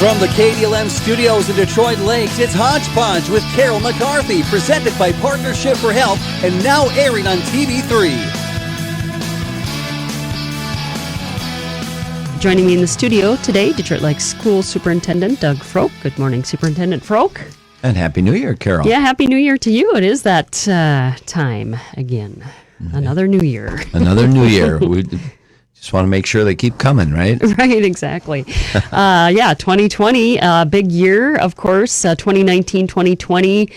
From the KDLM studios in Detroit Lakes, it's Hodge Podge with Carol McCarthy, presented by Partnership for Health, and now airing on TV3. Joining me in the studio today, Detroit Lakes School Superintendent Doug Froke. Good morning, Superintendent Froke. And Happy New Year, Carol. Yeah, Happy New Year to you. It is that time again. Another New Year. Another New Year. We just want to make sure they keep coming, right? Right, exactly. 2020, big year, of course. 2019, 2020,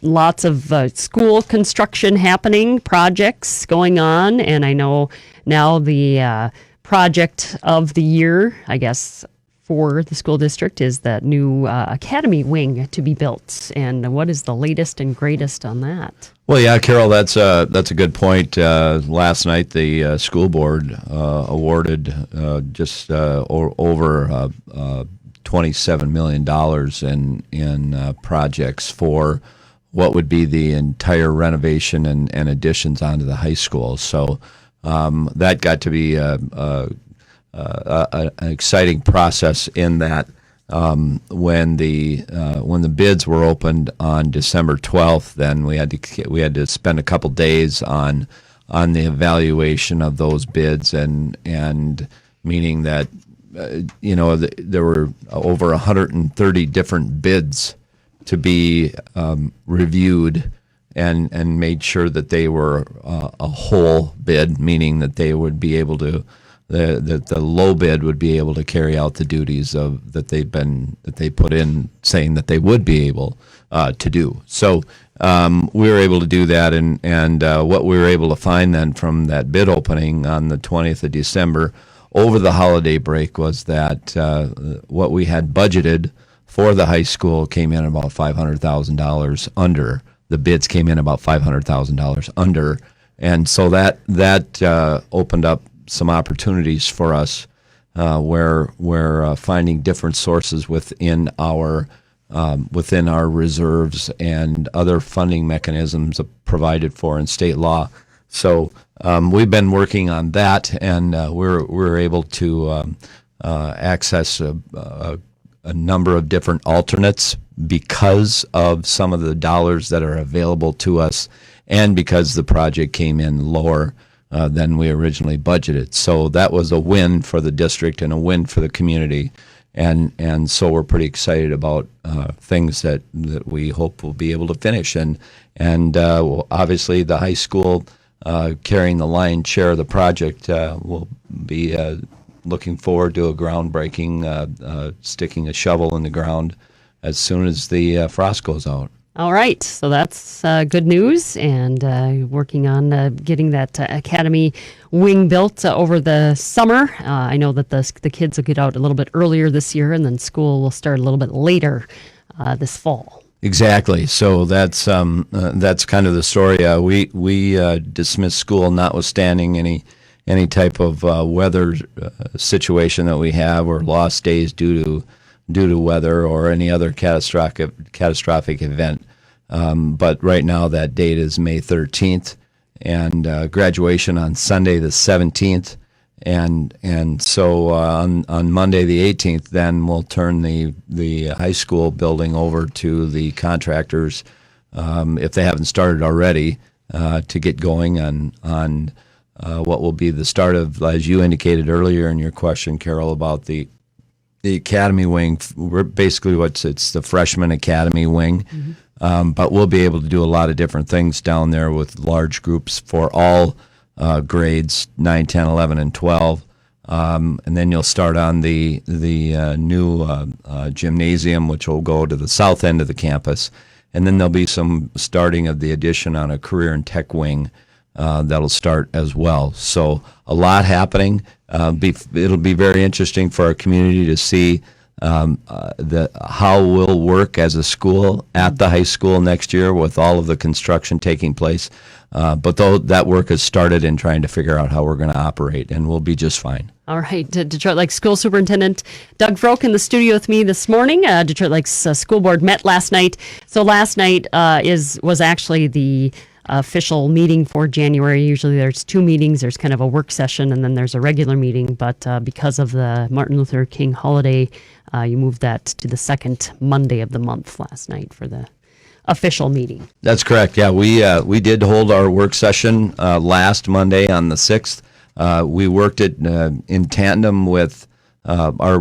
lots of school construction happening, projects going on. And I know now the project of the year, I guess, for the school district is that new academy wing to be built. And what is the latest and greatest on that? Well, yeah, Carol, that's a good point. Last night, the school board awarded just over $27 million in projects for what would be the entire renovation and additions onto the high school. So that got to be an exciting process in that when the bids were opened on December 12th, then we had to spend a couple days on the evaluation of those bids and meaning that there were over 130 different bids to be reviewed and made sure that they were a whole bid, meaning that they would be able to. The low bid would be able to carry out the duties that they put in, saying that they would be able to do. So we were able to do that, and what we were able to find then from that bid opening on the 20th of December over the holiday break was that what we had budgeted for the high school came in about $500,000 under. The bids came in about $500,000 under, and so that opened up some opportunities for us where we're finding different sources within our reserves and other funding mechanisms provided for in state law. So we've been working on that, and we're able to access a number of different alternates because of some of the dollars that are available to us, and because the project came in lower than we originally budgeted. So that was a win for the district and a win for the community. And so we're pretty excited about things that we hope we'll be able to finish. And obviously the high school carrying the lion's share of the project will be looking forward to a groundbreaking, sticking a shovel in the ground as soon as the frost goes out. All right, so that's good news, and working on getting that academy wing built over the summer. I know that the kids will get out a little bit earlier this year, and then school will start a little bit later this fall. Exactly. So that's kind of the story. We dismissed school notwithstanding any type of weather situation that we have, or lost days due to weather or any other catastrophic event. But right now that date is May 13th, and graduation on Sunday the 17th, and so on Monday the 18th, then we'll turn the high school building over to the contractors, if they haven't started already, to get going on what will be the start of, as you indicated earlier in your question, Carol, about the academy wing. We're basically it's the freshman academy wing, but we'll be able to do a lot of different things down there with large groups for all grades 9, 10, 11, and 12. And then you'll start on the new gymnasium, which will go to the south end of the campus. And then there'll be some starting of the addition on a career and tech wing that'll start as well. So a lot happening. It'll be very interesting for our community to see how we'll work as a school at the high school next year with all of the construction taking place. But though that work has started in trying to figure out how we're going to operate, and we'll be just fine. All right. Detroit Lakes School Superintendent Doug Froke in the studio with me this morning. Detroit Lakes School Board met last night. So last night was actually the official meeting for January. Usually there's 2 meetings. There's kind of a work session and then there's a regular meeting. But because of the Martin Luther King holiday, you moved that to the second Monday of the month last night for the official meeting. That's correct. Yeah, we did hold our work session last Monday on the 6th. We worked it in tandem with our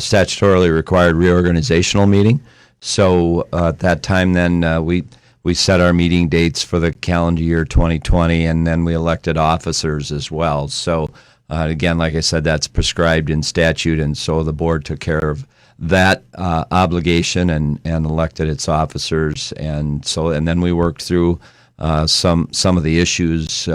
statutorily required reorganizational meeting. So at that time, then we set our meeting dates for the calendar year 2020, and then we elected officers as well. So again, like I said, that's prescribed in statute, and so the board took care of that obligation and elected its officers, and then we worked through some of the issues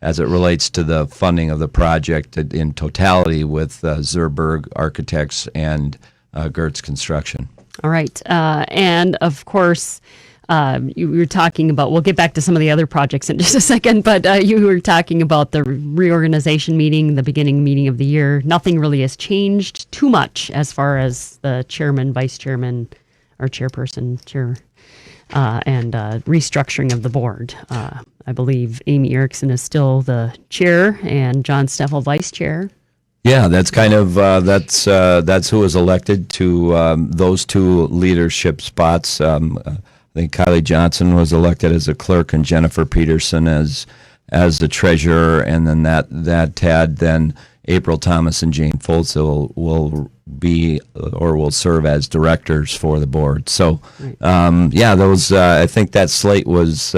as it relates to the funding of the project in totality with Zerberg Architects and Gertz Construction. All right. And of course, you were talking about, we'll get back to some of the other projects in just a second, but you were talking about the reorganization meeting, the beginning meeting of the year. Nothing really has changed too much as far as the chairman, vice chairman, or chairperson, and restructuring of the board. I believe Amy Erickson is still the chair and John Steffel vice chair. Yeah, that's kind of that's who was elected to those 2 leadership spots. I think Kylie Johnson was elected as a clerk and Jennifer Peterson as the treasurer, and then that had then April Thomas and Jane Foltz will be or will serve as directors for the board. So those I think that slate was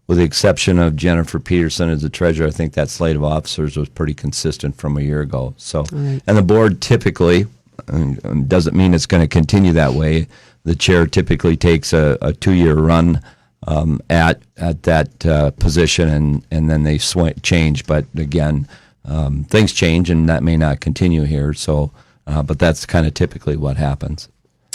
with the exception of Jennifer Peterson as the treasurer, I think that slate of officers was pretty consistent from a year ago. So, and the board typically, doesn't mean it's going to continue that way. The chair typically takes a 2-year run at that position, and then they change. But again, things change, and that may not continue here. So, but that's kind of typically what happens.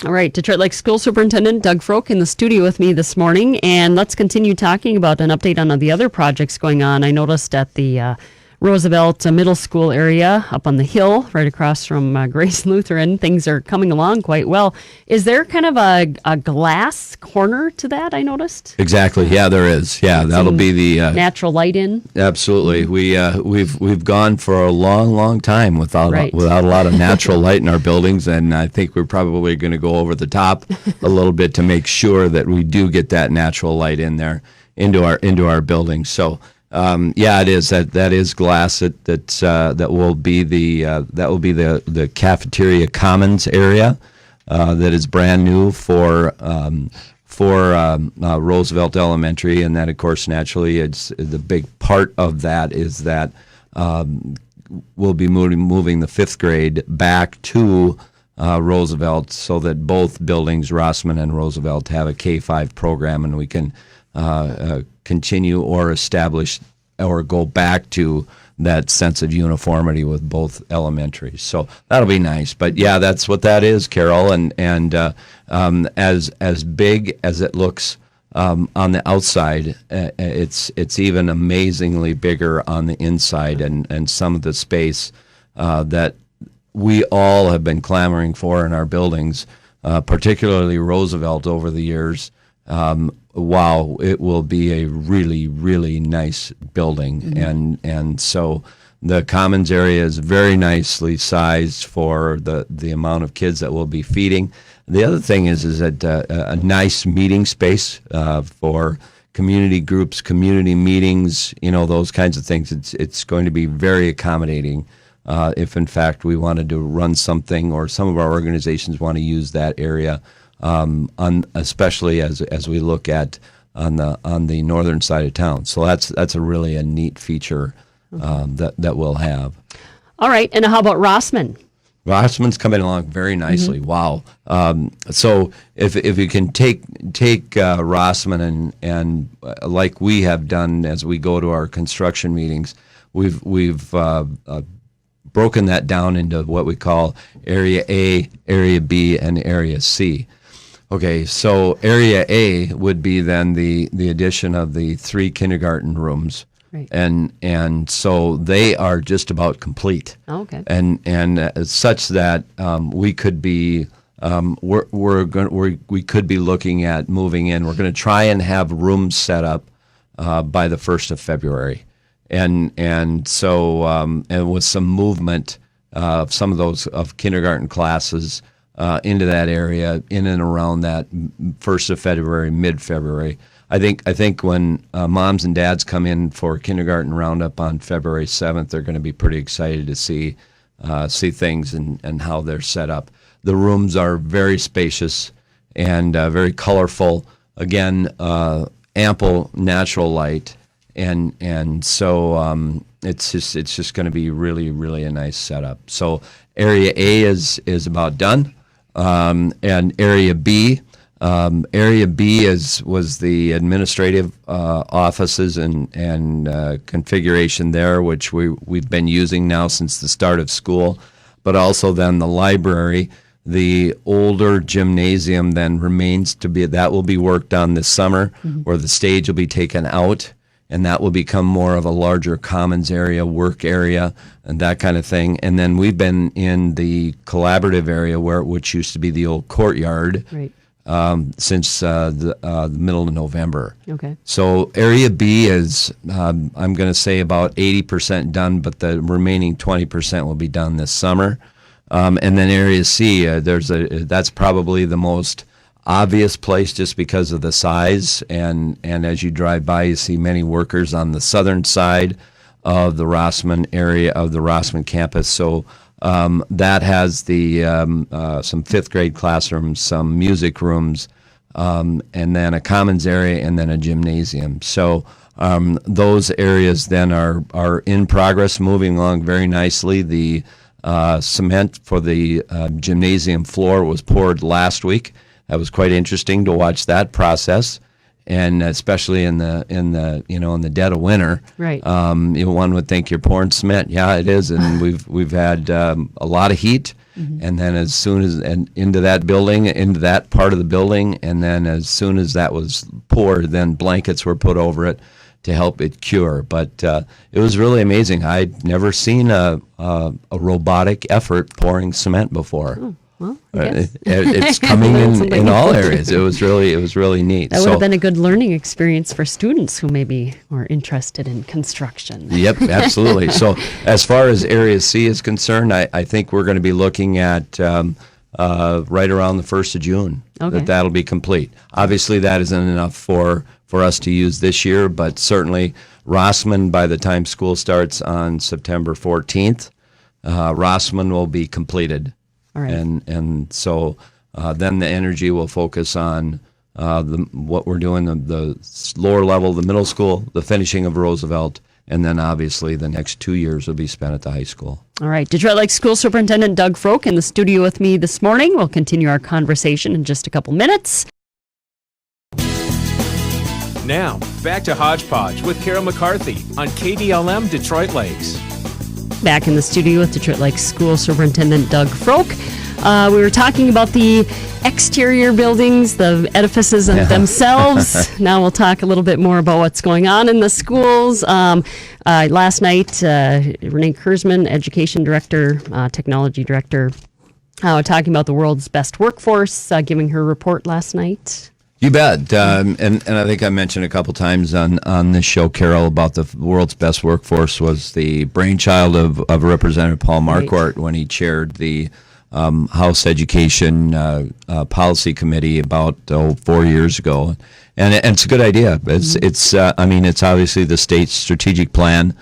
All right, Detroit Lake School Superintendent Doug Froke in the studio with me this morning, and let's continue talking about an update on the other projects going on. I noticed at the Roosevelt Middle School area up on the hill right across from Grace Lutheran, things are coming along quite well. Is there kind of a glass corner to that, I noticed? Exactly, yeah, there is. Yeah, that'll be the natural light in. Absolutely. We've gone for a long time without a lot of natural light in our buildings, and I think we're probably going to go over the top a little bit to make sure that we do get that natural light in there into our buildings. So it is that is glass that will be the cafeteria commons area that is brand new for Roosevelt Elementary, and that of course naturally it's the big part of that is that we'll be moving the 5th grade back to Roosevelt so that both buildings, Rossman and Roosevelt, have a K-5 program, and we can continue or establish or go back to that sense of uniformity with both elementaries. So that'll be nice. But yeah, that's what that is, Carol. And as big as it looks on the outside, it's even amazingly bigger on the inside, and some of the space that we all have been clamoring for in our buildings, particularly Roosevelt over the years. Wow, it will be a really, really nice building. Mm-hmm. And so the commons area is very nicely sized for the amount of kids that we'll be feeding. The other thing is that a nice meeting space for community groups, community meetings, those kinds of things. It's going to be very accommodating if, in fact, we wanted to run something, or some of our organizations want to use that area. Especially as we look at on the northern side of town, so that's a really neat feature that we'll have. All right, and how about Rossman? Rossman's coming along very nicely. Mm-hmm. Wow! So if you can take Rossman and like we have done as we go to our construction meetings, we've broken that down into what we call Area A, Area B, and Area C. Okay, so Area A would be then the addition of the 3 kindergarten rooms, right. and so they are just about complete. Oh, okay, and such that we could be we could be looking at moving in. We're going to try and have rooms set up by the 1st of February. And so and with some movement of some of those of kindergarten classes into that area in and around that 1st of February, mid-February. I think when moms and dads come in for kindergarten roundup on February 7th, they're going to be pretty excited to see things and how they're set up. The rooms are very spacious and very colorful. Again, ample natural light, and so it's just going to be really, really a nice setup. So Area A is about done, and Area B. Was the administrative offices and configuration there, which we've been using now since the start of school, but also then the library. The older gymnasium then remains to be, that will be worked on this summer, where the stage will be taken out, and that will become more of a larger commons area, work area, and that kind of thing. And then we've been in the collaborative area, which used to be the old courtyard. Right. Since the middle of November. Okay. So Area B is, I'm going to say about 80% done, but the remaining 20% will be done this summer. And then Area C, that's probably the most obvious place just because of the size. And as you drive by, you see many workers on the southern side of the Rossman area, of the Rossman campus. So that has the some fifth grade classrooms, some music rooms, and then a commons area, and then a gymnasium. So those areas then are in progress, moving along very nicely. The cement for the gymnasium floor was poured last week. That was quite interesting to watch that process. And especially in the dead of winter, right? One would think you're pouring cement. Yeah, it is, and we've had a lot of heat, and then as soon as into that building, into that part of the building, and then as soon as that was poured, then blankets were put over it to help it cure. But it was really amazing. I'd never seen a robotic effort pouring cement before. Oh. Well, I guess. It's coming in all areas. It was really neat. That would have been a good learning experience for students who maybe were interested in construction. Yep, absolutely. So as far as Area C is concerned, I think we're going to be looking at right around the 1st of June. Okay. That'll be complete. Obviously, that isn't enough for us to use this year, but certainly Rossman, by the time school starts on September 14th, Rossman will be completed. All right. And so then the energy will focus on what we're doing, the lower level, the middle school, the finishing of Roosevelt, and then obviously the next 2 years will be spent at the high school. All right. Detroit Lakes School Superintendent Doug Froke in the studio with me this morning. We'll continue our conversation in just a couple minutes. Now, back to Hodge Podge with Carol McCarthy on KDLM Detroit Lakes. Back in the studio with Detroit Lakes School Superintendent Doug Froke. We were talking about the exterior buildings, the edifices themselves. Now we'll talk a little bit more about what's going on in the schools. Last night, Renee Kurzman, Education Director, Technology Director, talking about the world's best workforce, giving her report last night. You bet. And I think I mentioned a couple times on this show, Carol, about the world's best workforce was the brainchild of Representative Paul Marquardt when he chaired the House Education Policy Committee about 4 years ago. And it's a good idea. It's obviously the state's strategic plan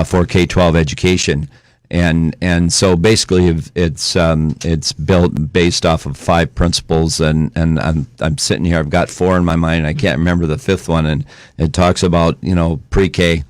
for K-12 education. And so basically it's built based off of 5 principles, and I'm sitting here, I've got 4 in my mind, and I can't remember the 5th one, and it talks about pre-K,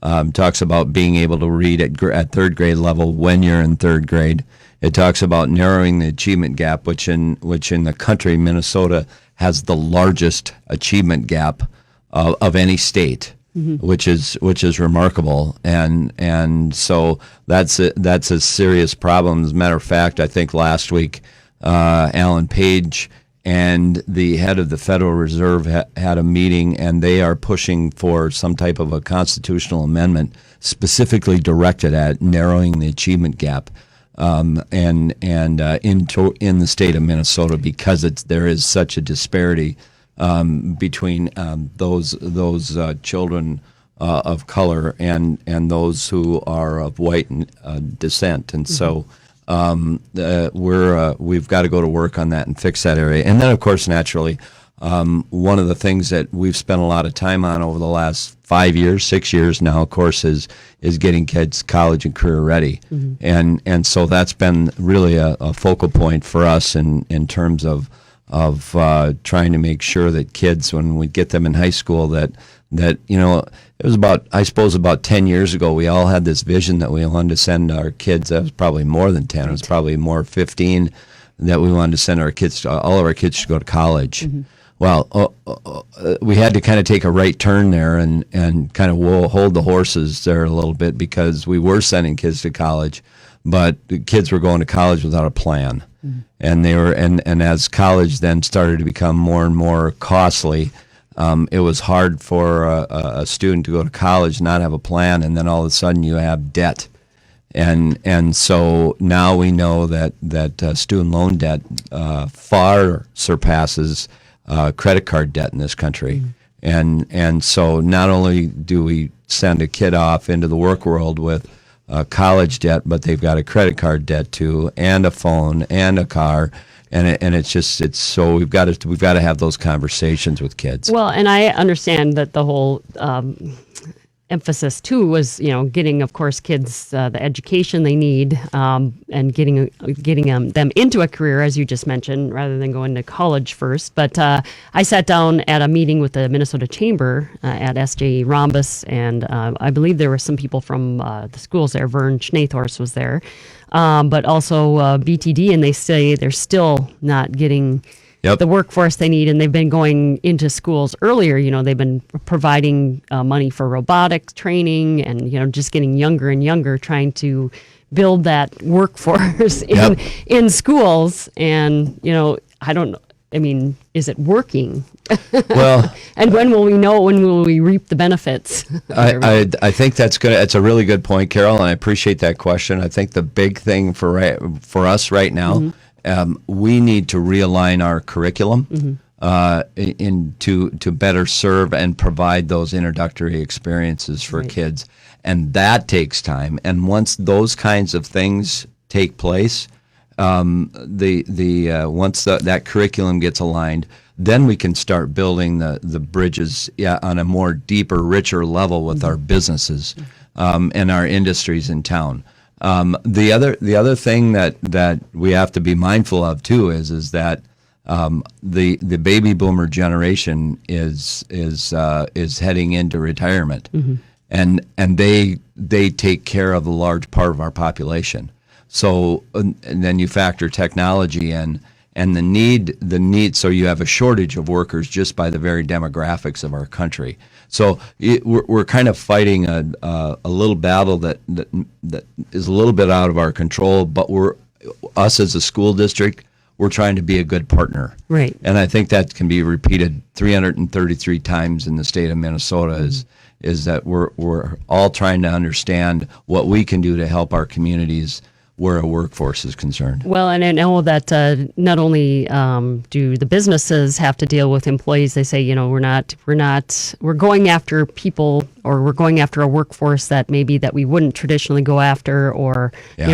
talks about being able to read at 3rd grade level when you're in 3rd grade. It talks about narrowing the achievement gap, which in the country, Minnesota has the largest achievement gap of any state. Which is remarkable, and so that's a serious problem. As a matter of fact, I think last week Alan Page and the head of the Federal Reserve had a meeting, and they are pushing for some type of a constitutional amendment specifically directed at narrowing the achievement gap, in the state of Minnesota, because there is such a disparity between those children of color and those who are of white descent, and so we've got to go to work on that and fix that area. And then, of course, naturally, one of the things that we've spent a lot of time on over the last 5 years, 6 years now, of course, is getting kids college and career ready, and so that's been really a focal point for us in terms of trying to make sure that kids, when we get them in high school, that it was about 10 years ago, we all had this vision that we wanted to send our kids. That was probably more than 10. It was probably more 15 that we wanted to send our kids, all of our kids, to go to college. Well, we had to kind of take a right turn there and kind of hold the horses there a little bit, because we were sending kids to college, but the kids were going to college without a plan. And they were, and as college then started to become more and more costly, it was hard for a student to go to college, not have a plan, and then all of a sudden you have debt. And so now we know that student loan debt far surpasses credit card debt in this country. And so not only do we send a kid off into the work world with college debt, but they've got a credit card debt too, and a phone, and a car. And it's so we've got to have those conversations with kids. Well, and I understand that the whole emphasis too was, getting, of course, kids the education they need, and getting them into a career, as you just mentioned, rather than going to college first. But I sat down at a meeting with the Minnesota Chamber at SJ Rhombus, and I believe there were some people from the schools there. Vern Schnathorst was there. But also BTD, and they say they're still not getting the workforce they need, and they've been going into schools earlier. They've been providing money for robotics training, and just getting younger and younger, trying to build that workforce in schools. And I don't know. I mean, is it working? Well, and when will we know? When will we reap the benefits? I think that's good. It's a really good point, Carol, and I appreciate that question. I think the big thing for us right now, we need to realign our curriculum to better serve and provide those introductory experiences for kids, and that takes time. And once those kinds of things take place, once that curriculum gets aligned, then we can start building the bridges on a more deeper, richer level with our businesses and our industries in town. The other thing that we have to be mindful of too is that the baby boomer generation is heading into retirement, and they take care of a large part of our population. So, and then you factor technology in, and the need. So you have a shortage of workers just by the very demographics of our country. So we're kind of fighting a little battle that is a little bit out of our control. But us as a school district, we're trying to be a good partner. Right. And I think that can be repeated 333 times in the state of Minnesota. Is that we're all trying to understand what we can do to help our communities where a workforce is concerned. Well, and I know that not only do the businesses have to deal with employees, they say, we're going after people, or we're going after a workforce that we wouldn't traditionally go after, or,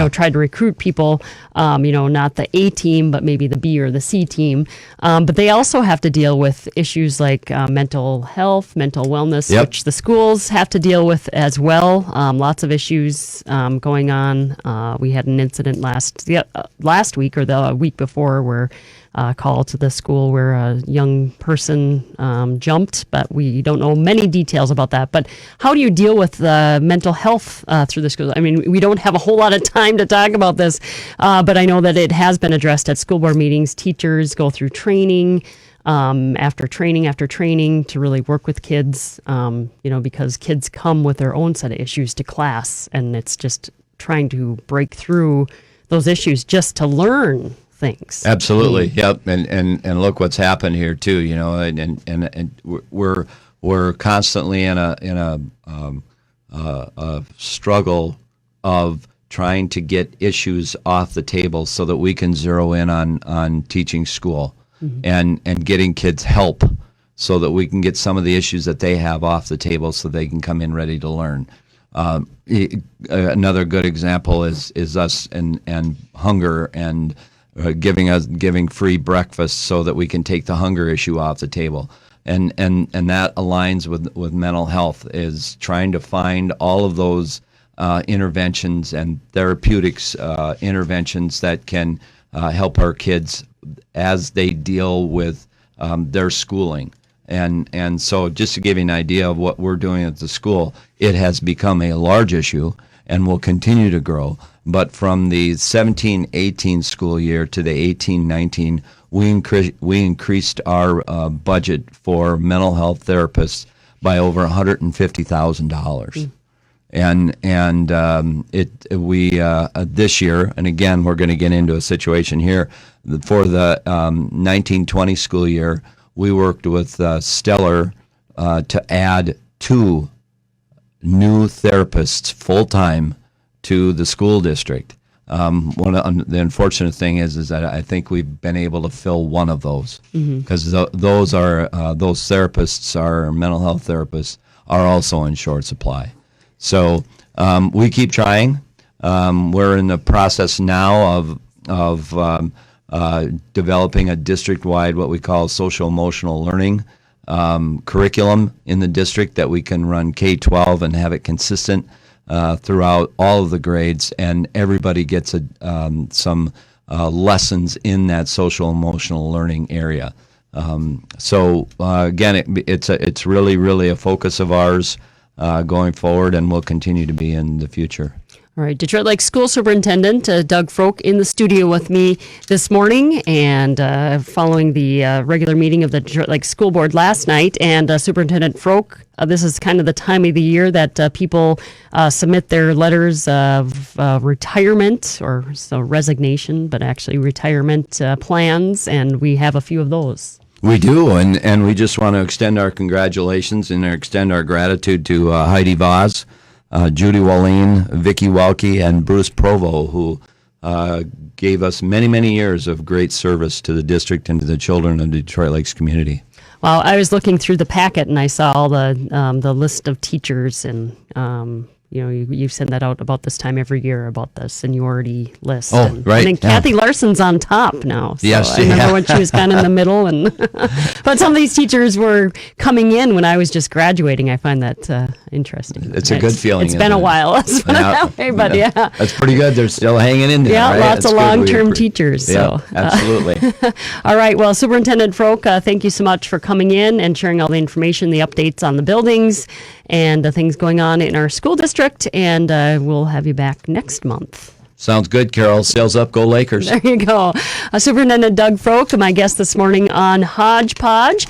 try to recruit people, not the A team, but maybe the B or the C team. But they also have to deal with issues like mental health, mental wellness, which the schools have to deal with as well. Lots of issues going on. We had an incident last week or the week before where a call to the school where a young person jumped, but we don't know many details about that. But how do you deal with mental health through the school? I mean, we don't have a whole lot of time to talk about this, but I know that it has been addressed at school board meetings. Teachers go through training after training to really work with kids, because kids come with their own set of issues to class, and it's just trying to break through those issues just to learn things. Absolutely. Yep. And look what's happened here too, and we're constantly in a struggle of trying to get issues off the table so that we can zero in on teaching school and getting kids help so that we can get some of the issues that they have off the table so they can come in ready to learn. Another good example is us and hunger and giving free breakfast so that we can take the hunger issue off the table. And that aligns with mental health, is trying to find all of those interventions and therapeutics interventions that can help our kids as they deal with their schooling. And so just to give you an idea of what we're doing at the school, it has become a large issue and will continue to grow. But from the 17-18 school year to the 18-19, we increased our budget for mental health therapists by over $150,000. This year, and again, we're going to get into a situation here, for the 19-20 school year, we worked with Stellar to add 2 new therapists full-time to the school district. One of the unfortunate thing is that I think we've been able to fill one of those, because those therapists, our mental health therapists, are also in short supply. So we keep trying. We're in the process now of developing a district-wide, what we call social-emotional learning curriculum in the district that we can run K-12 and have it consistent throughout all of the grades, and everybody gets some lessons in that social-emotional learning area. Again, it's really a focus of ours going forward, and will continue to be in the future. All right, Detroit Lake School Superintendent Doug Froke in the studio with me this morning, and following the regular meeting of the Detroit Lake School Board last night. And Superintendent Froke, this is kind of the time of the year that people submit their letters of retirement, or so resignation, but actually retirement plans, and we have a few of those. We do, and we just want to extend our congratulations and extend our gratitude to Heidi Voss, Judy Walleen, Vicki Welke, and Bruce Provo, who gave us many years of great service to the district and to the children of the Detroit Lakes community. Well, I was looking through the packet and I saw all the list of teachers, and you send that out about this time every year about the seniority list. Oh, and, right. And Kathy Larson's on top now. So yes, I remember when she was kind of in the middle, and but some of these teachers were coming in when I was just graduating. I find that interesting. It's a good feeling. It's been a while. Let's put it that way, but yeah. That's pretty good. They're still hanging in there. Yeah, right? lots of long-term teachers. Yeah, so absolutely. All right. Well, Superintendent Froke, thank you so much for coming in and sharing all the information, the updates on the buildings, and the things going on in our school district. And we'll have you back next month. Sounds good, Carol. Sales up, go Lakers. There you go. Superintendent Doug Froke, my guest this morning on Hodge Podge.